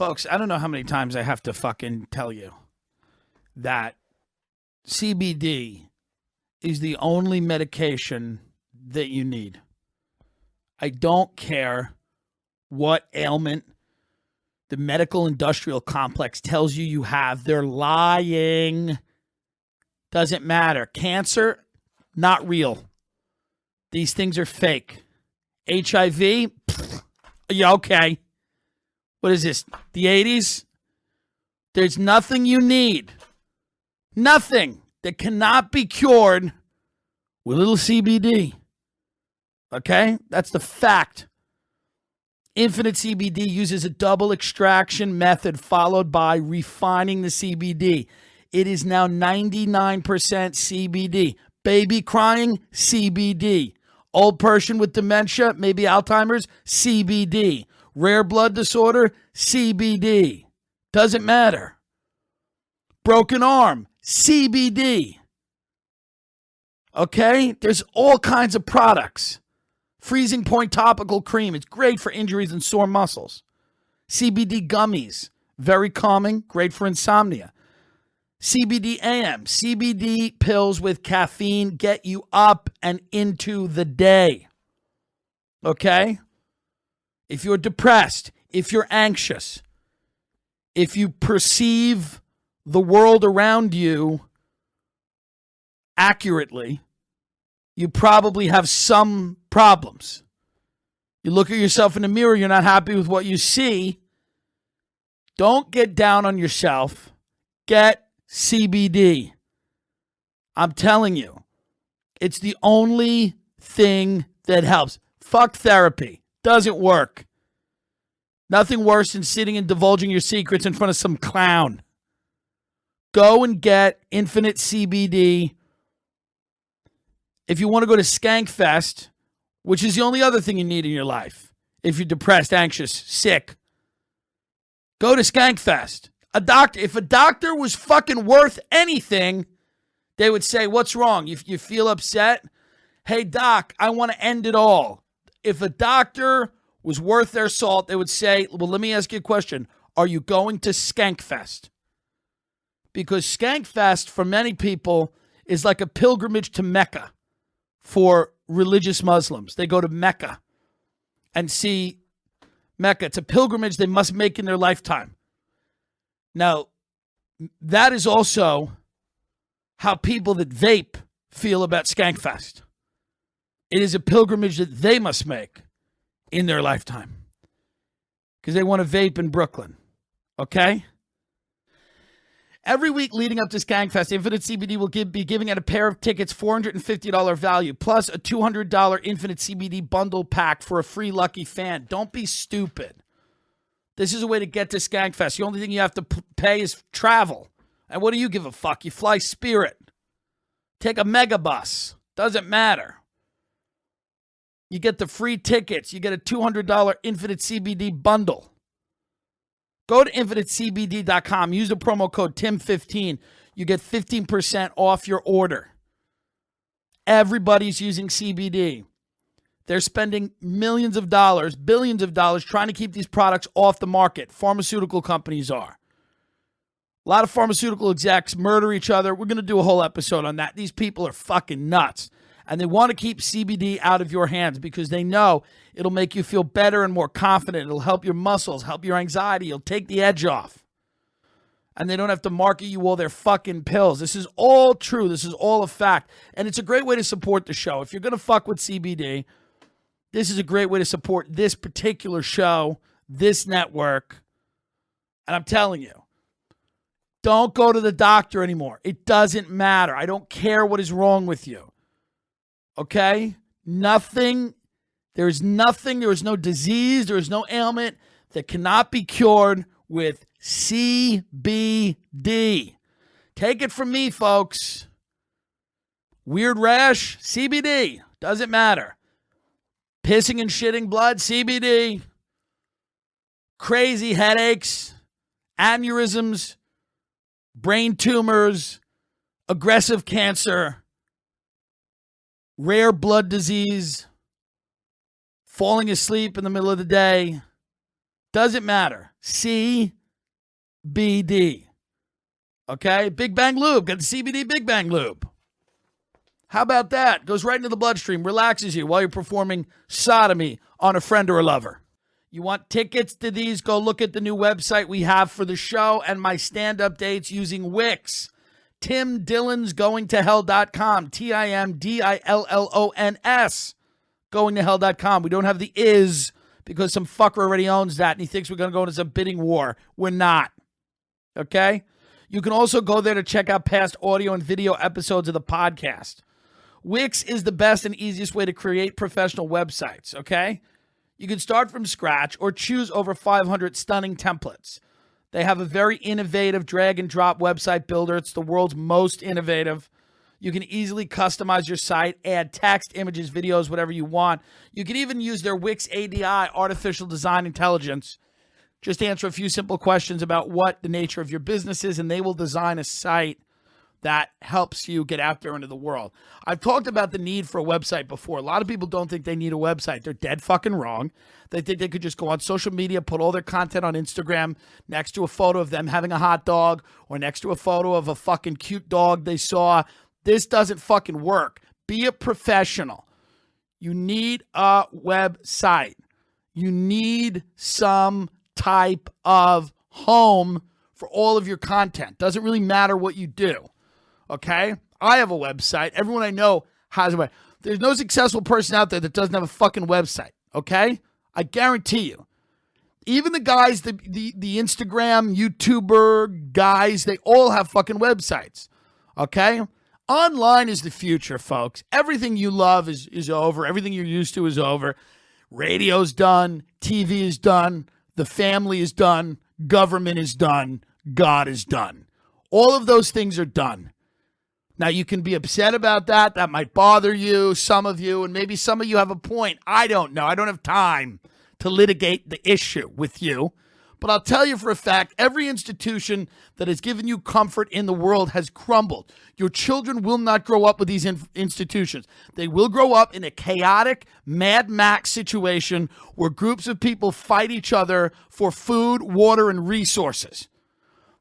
Folks, I don't know how many times I have to fucking tell you that CBD is the only medication that you need. I don't care what ailment the medical industrial complex tells you you have. They're lying. Doesn't matter. Cancer, not real. These things are fake. HIV, yeah, okay. What is this, the 80s? There's nothing you need. Nothing that cannot be cured with a little CBD. Okay? That's the fact. Infinite CBD uses a double extraction method followed by refining the CBD. It is now 99% CBD. Baby crying, CBD. Old person with dementia, maybe Alzheimer's, CBD. Rare blood disorder, CBD. Doesn't matter. Broken arm, CBD. Okay? There's all kinds of products. Freezing Point Topical Cream. It's great for injuries and sore muscles. CBD gummies. Very calming. Great for insomnia. CBD AM. CBD pills with caffeine get you up and into the day. Okay? If you're depressed, if you're anxious, if you perceive the world around you accurately, you probably have some problems. You look at yourself in the mirror, you're not happy with what you see. Don't get down on yourself. Get CBD. I'm telling you, it's the only thing that helps. Fuck therapy. Doesn't work. Nothing worse than sitting and divulging your secrets in front of some clown. Go and get Infinite CBD. If you want to go to Skankfest, which is the only other thing you need in your life, if you're depressed, anxious, sick, go to Skankfest. If a doctor was fucking worth anything, they would say, what's wrong? If you feel upset, hey, doc, I want to end it all. If a doctor was worth their salt, they would say, well, let me ask you a question. Are you going to Skankfest? Because Skankfest, for many people, is like a pilgrimage to Mecca for religious Muslims. They go to Mecca and see Mecca. It's a pilgrimage they must make in their lifetime. Now, that is also how people that vape feel about Skankfest. It is a pilgrimage that they must make in their lifetime because they want to vape in Brooklyn. Okay? Every week leading up to Skankfest, Infinite CBD will be giving out a pair of tickets, $450 value, plus a $200 Infinite CBD bundle pack for a free lucky fan. Don't be stupid. This is a way to get to Skankfest. The only thing you have to pay is travel. And what do you give a fuck? You fly Spirit. Take a megabus. Doesn't matter. You get the free tickets. You get a $200 Infinite CBD bundle. Go to infinitecbd.com. Use the promo code TIM15. You get 15% off your order. Everybody's using CBD. They're spending millions of dollars, billions of dollars trying to keep these products off the market. Pharmaceutical companies are. A lot of pharmaceutical execs murder each other. We're going to do a whole episode on that. These people are fucking nuts. And they want to keep CBD out of your hands because they know it'll make you feel better and more confident. It'll help your muscles, help your anxiety. It'll take the edge off. And they don't have to market you all their fucking pills. This is all true. This is all a fact. And it's a great way to support the show. If you're going to fuck with CBD, this is a great way to support this particular show, this network. And I'm telling you, don't go to the doctor anymore. It doesn't matter. I don't care what is wrong with you. Okay? Nothing. There is nothing. There is no disease. There is no ailment that cannot be cured with CBD. Take it from me, folks. Weird rash, CBD. Doesn't matter. Pissing and shitting blood, CBD. Crazy headaches, aneurysms, brain tumors, aggressive cancer, rare blood disease, falling asleep in the middle of the day, Doesn't matter. CBD. Okay? Big Bang Lube. Got the CBD Big Bang Lube. How about that? Goes right into the bloodstream, relaxes you while you're performing sodomy on a friend or a lover. You want tickets to these? Go look at the new website we have for the show and my stand-up dates using Wix. TimDillonsGoingToHell.com. TIMDILLONS. GoingToHell.com. We don't have the is because some fucker already owns that and he thinks we're going to go into some bidding war. We're not. Okay? You can also go there to check out past audio and video episodes of the podcast. Wix is the best and easiest way to create professional websites, okay? You can start from scratch or choose over 500 stunning templates. They have a very innovative drag-and-drop website builder. It's the world's most innovative. You can easily customize your site, add text, images, videos, whatever you want. You can even use their Wix ADI, artificial design intelligence. Just answer a few simple questions about what the nature of your business is, and they will design a site that helps you get out there into the world. I've talked about the need for a website before. A lot of people don't think they need a website. They're dead fucking wrong. They think they could just go on social media, put all their content on Instagram next to a photo of them having a hot dog or next to a photo of a fucking cute dog they saw. This doesn't fucking work. Be a professional. You need a website. You need some type of home for all of your content. Doesn't really matter what you do. Okay? I have a website. Everyone I know has a website. There's no successful person out there that doesn't have a fucking website. Okay? I guarantee you. Even the guys, the Instagram, YouTuber guys, they all have fucking websites. Okay? Online is the future, folks. Everything you love is over. Everything you're used to is over. Radio's done. TV is done. The family is done. Government is done. God is done. All of those things are done. Now, you can be upset about that. That might bother you, some of you, and maybe some of you have a point. I don't know. I don't have time to litigate the issue with you. But I'll tell you for a fact, every institution that has given you comfort in the world has crumbled. Your children will not grow up with these institutions. They will grow up in a chaotic Mad Max situation where groups of people fight each other for food, water, and resources.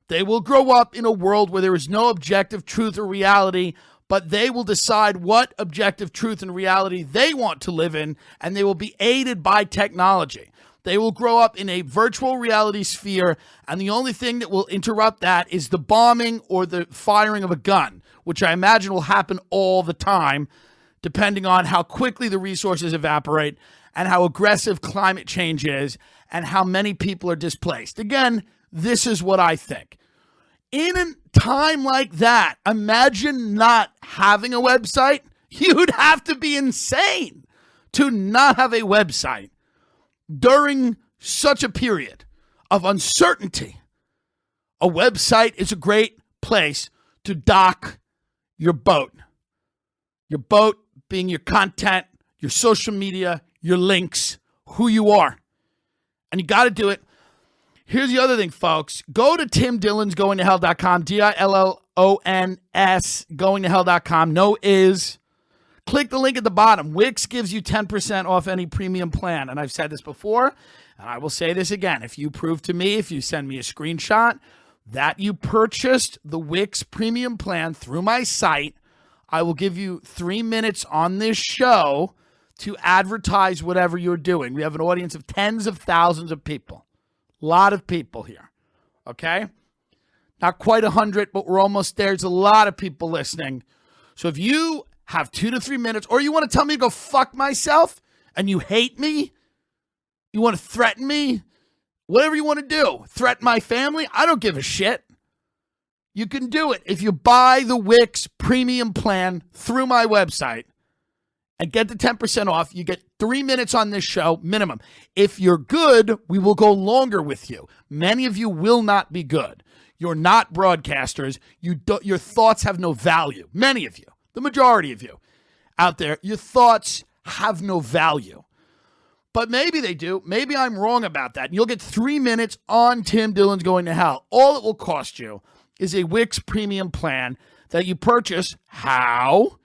They will grow up in a world where there is no objective truth or reality, but they will decide what objective truth and reality they want to live in, and they will be aided by technology. They will grow up in a virtual reality sphere, and the only thing that will interrupt that is the bombing or the firing of a gun, which I imagine will happen all the time, depending on how quickly the resources evaporate and how aggressive climate change is and how many people are displaced. Again, this is what I think. In a time like that, imagine not having a website. You'd have to be insane to not have a website during such a period of uncertainty. A website is a great place to dock your boat. Your boat being your content, your social media, your links, who you are. And you got to do it. Here's the other thing, folks. Go to TimDillonsGoingToHell.com, DILLONS, GoingToHell.com. No is. Click the link at the bottom. Wix gives you 10% off any premium plan. And I've said this before, and I will say this again. If you prove to me, if you send me a screenshot that you purchased the Wix premium plan through my site, I will give you 3 minutes on this show to advertise whatever you're doing. We have an audience of tens of thousands of people. A lot of people here. Okay? Not quite 100, but we're almost there. There's a lot of people listening. So if you have 2 to 3 minutes, or you want to tell me to go fuck myself, and you hate me, you want to threaten me, whatever you want to do, threaten my family, I don't give a shit. You can do it if you buy the Wix premium plan through my website and get the 10% off. You get 3 minutes on this show minimum. If you're good, we will go longer with you. Many of you will not be good. You're not broadcasters. Your thoughts have no value. Many of you. The majority of you out there, your thoughts have no value. But maybe they do. Maybe I'm wrong about that. And you'll get 3 minutes on Tim Dillon's Going to Hell. All it will cost you is a Wix premium plan that you purchase. How?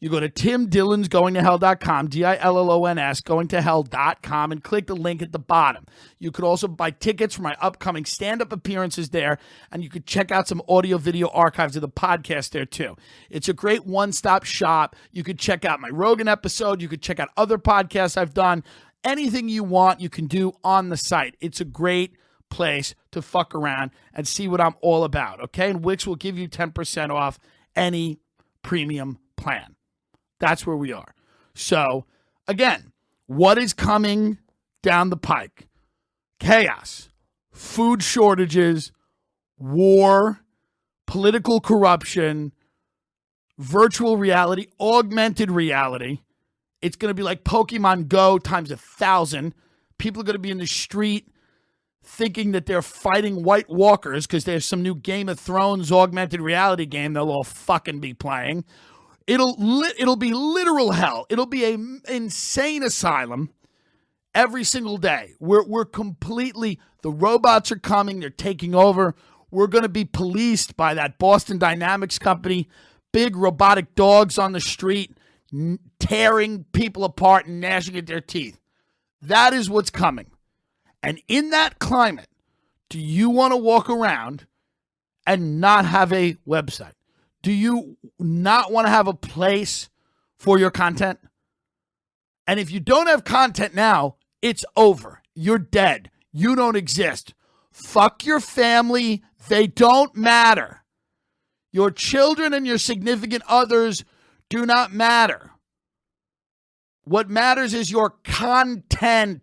You go to TimDillonsGoingToHell.com, DILLONS, goingtohell.com, and click the link at the bottom. You could also buy tickets for my upcoming stand-up appearances there, and you could check out some audio-video archives of the podcast there too. It's a great one-stop shop. You could check out my Rogan episode. You could check out other podcasts I've done. Anything you want, you can do on the site. It's a great place to fuck around and see what I'm all about, okay? And Wix will give you 10% off any premium plan. That's where we are. So, again, what is coming down the pike? Chaos, food shortages, war, political corruption, virtual reality, augmented reality. It's going to be like Pokemon Go times 1,000. People are going to be in the street thinking that they're fighting White Walkers because there's some new Game of Thrones augmented reality game they'll all fucking be playing. It'll be literal hell. It'll be an insane asylum every single day. We're completely, the robots are coming, they're taking over. We're going to be policed by that Boston Dynamics company, big robotic dogs on the street, tearing people apart and gnashing at their teeth. That is what's coming. And in that climate, do you want to walk around and not have a website? Do you not want to have a place for your content? And if you don't have content now, it's over. You're dead. You don't exist. Fuck your family. They don't matter. Your children and your significant others do not matter. What matters is your content.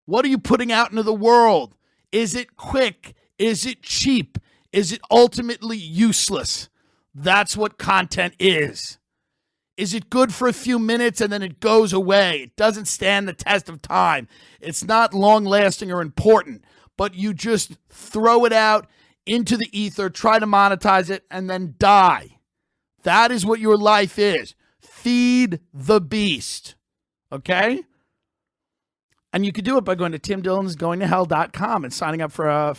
What are you putting out into the world? Is it quick? Is it cheap? Is it ultimately useless? That's what content is. Is it good for a few minutes and then it goes away? It doesn't stand the test of time. It's not long-lasting or important, but you just throw it out into the ether, try to monetize it, and then die. That is what your life is. Feed the beast. Okay? And you could do it by going to TimDillonsGoingToHell.com and signing up for a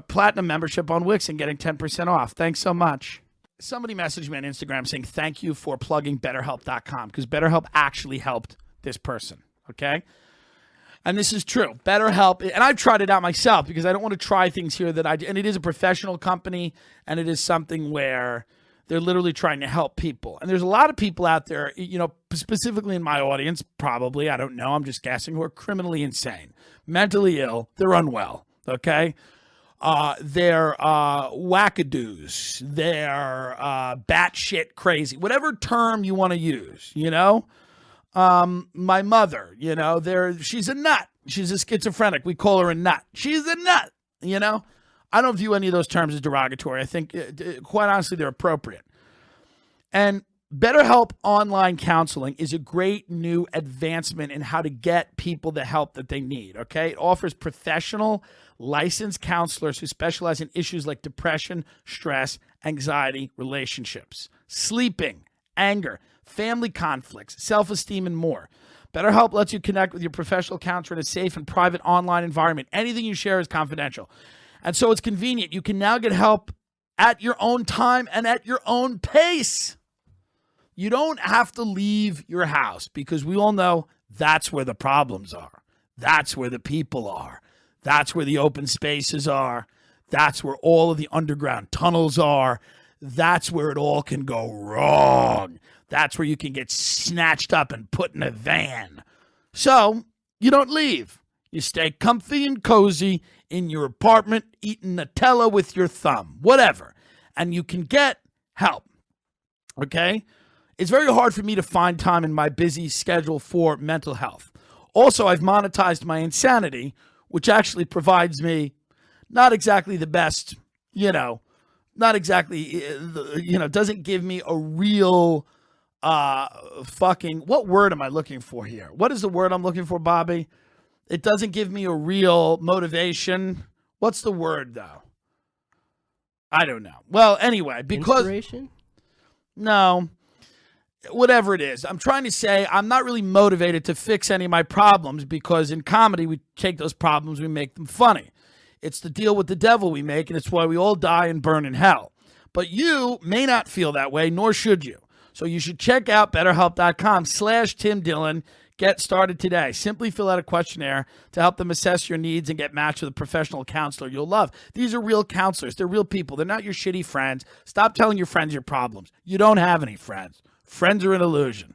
platinum membership on Wix and getting 10% off. Thanks so much. Somebody messaged me on Instagram saying thank you for plugging BetterHelp.com because BetterHelp actually helped this person, okay? And this is true. BetterHelp, and I've tried it out myself because I don't want to try things here that and it is a professional company and it is something where they're literally trying to help people. And there's a lot of people out there, you know, specifically in my audience, probably, I don't know, I'm just guessing, who are criminally insane, mentally ill, they're unwell, okay? They're wackadoos, they're batshit crazy, whatever term you want to use, you know? My mother, you know, she's a nut. She's a schizophrenic. We call her a nut. She's a nut, you know? I don't view any of those terms as derogatory. I think, quite honestly, they're appropriate. And BetterHelp online counseling is a great new advancement in how to get people the help that they need, okay? It offers professional, licensed counselors who specialize in issues like depression, stress, anxiety, relationships, sleeping, anger, family conflicts, self-esteem, and more. BetterHelp lets you connect with your professional counselor in a safe and private online environment. Anything you share is confidential. And so it's convenient. You can now get help at your own time and at your own pace. You don't have to leave your house because we all know that's where the problems are. That's where the people are. That's where the open spaces are. That's where all of the underground tunnels are. That's where it all can go wrong. That's where you can get snatched up and put in a van. So you don't leave. You stay comfy and cozy in your apartment, eating Nutella with your thumb, whatever. And you can get help, okay? It's very hard for me to find time in my busy schedule for mental health. Also, I've monetized my insanity, which actually provides me not exactly the best, you know, not exactly, you know, doesn't give me a real what word am I looking for here? What is the word I'm looking for, Bobby? It doesn't give me a real motivation. What's the word, though? I don't know. Well, anyway, because... Inspiration? No. Whatever it is. I'm trying to say I'm not really motivated to fix any of my problems because in comedy, we take those problems, we make them funny. It's the deal with the devil we make, and it's why we all die and burn in hell. But you may not feel that way, nor should you. So you should check out BetterHelp.com/Tim Dillon. Get started today. Simply fill out a questionnaire to help them assess your needs and get matched with a professional counselor you'll love. These are real counselors. They're real people. They're not your shitty friends. Stop telling your friends your problems. You don't have any friends. Friends are an illusion.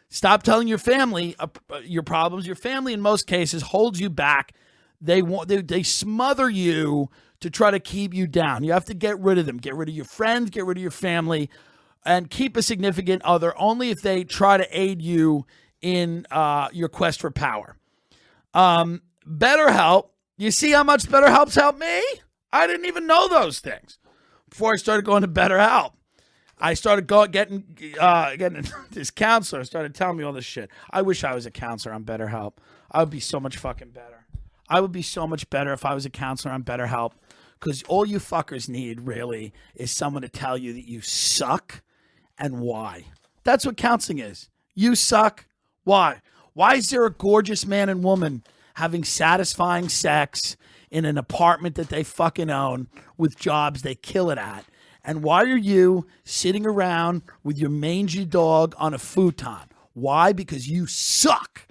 Stop telling your family your problems. Your family, in most cases, holds you back. They smother you to try to keep you down. You have to get rid of them. Get rid of your friends. Get rid of your family. And keep a significant other only if they try to aid you in your quest for power. BetterHelp. You see how much BetterHelp's helped me? I didn't even know those things before I started going to BetterHelp. I started getting this counselor started telling me all this shit. I wish I was a counselor on BetterHelp. I would be so much fucking better. I would be so much better if I was a counselor on BetterHelp, because all you fuckers need really is someone to tell you that you suck and why. That's what counseling is. You suck. Why? Why is there a gorgeous man and woman having satisfying sex in an apartment that they fucking own with jobs they kill it at? And why are you sitting around with your mangy dog on a futon? Why? Because you suck.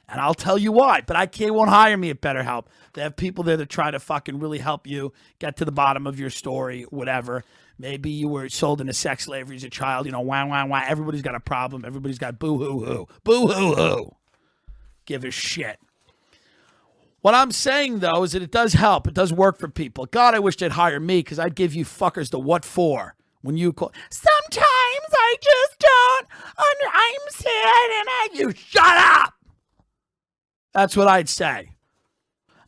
And I'll tell you why. But IK won't hire me at BetterHelp. They have people there that try to fucking really help you get to the bottom of your story, whatever. Maybe you were sold into sex slavery as a child. You know, wah, wah, wah. Everybody's got a problem. Everybody's got boo-hoo-hoo. Boo-hoo-hoo. Give a shit. What I'm saying, though, is that it does help. It does work for people. God, I wish they'd hire me, because I'd give you fuckers the what for when you call. Sometimes I just don't. I'm sad and you shut up. That's what I'd say.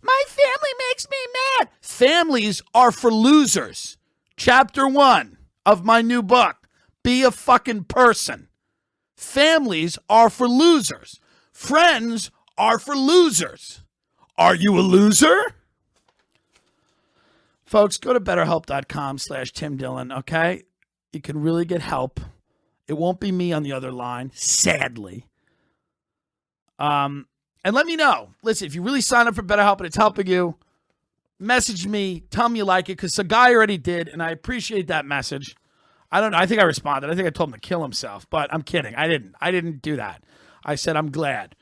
My family makes me mad. Families are for losers. Chapter 1 of my new book, Be a Fucking Person. Families are for losers. Friends are for losers. Are you a loser? Folks, go to BetterHelp.com/Tim Dillon, okay? You can really get help. It won't be me on the other line, sadly. And let me know. Listen, if you really sign up for BetterHelp and it's helping you, message me. Tell me you like it, because a guy already did, and I appreciate that message. I don't know. I think I responded. I think I told him to kill himself, but I'm kidding. I didn't do that. I said I'm glad.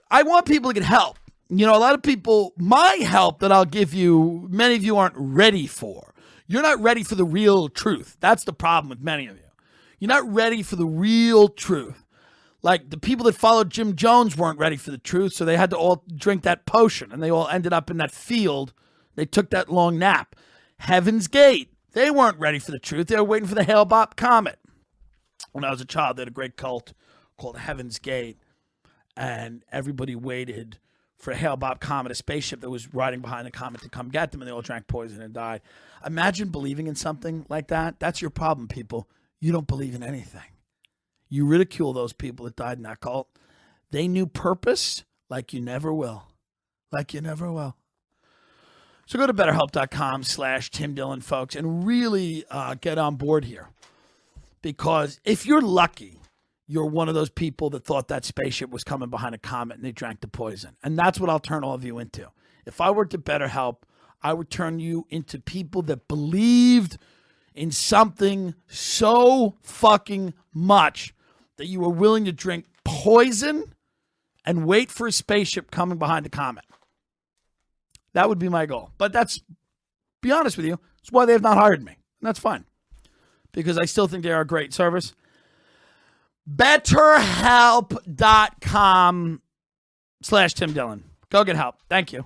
I want people to get help. You know, a lot of people, my help that I'll give you, many of you aren't ready for. You're not ready for the real truth. That's the problem with many of you. You're not ready for the real truth. Like the people that followed Jim Jones weren't ready for the truth, so they had to all drink that potion, and they all ended up in that field. They took that long nap. Heaven's Gate, they weren't ready for the truth. They were waiting for the 𝙲𝙷𝙰𝙽 comet. When I was a child, they had a great cult called Heaven's Gate, and everybody waited for a 𝙲𝙷𝙰𝙽 comet, a spaceship that was riding behind the comet, to come get them, and they all drank poison and died. Imagine believing in something like that. That's your problem, people. You don't believe in anything. You ridicule those people that died in that cult. They knew purpose like you never will. Like you never will. So go to BetterHelp.com/Tim Dillon, folks, and really get on board here. Because if you're lucky, you're one of those people that thought that spaceship was coming behind a comet and they drank the poison. And that's what I'll turn all of you into. If I were to BetterHelp, I would turn you into people that believed in something so fucking much that you were willing to drink poison and wait for a spaceship coming behind a comet. That would be my goal. But that's, be honest with you, that's why they have not hired me. And that's fine. Because I still think they are a great service. BetterHelp.com/Tim Dillon. Go get help. Thank you.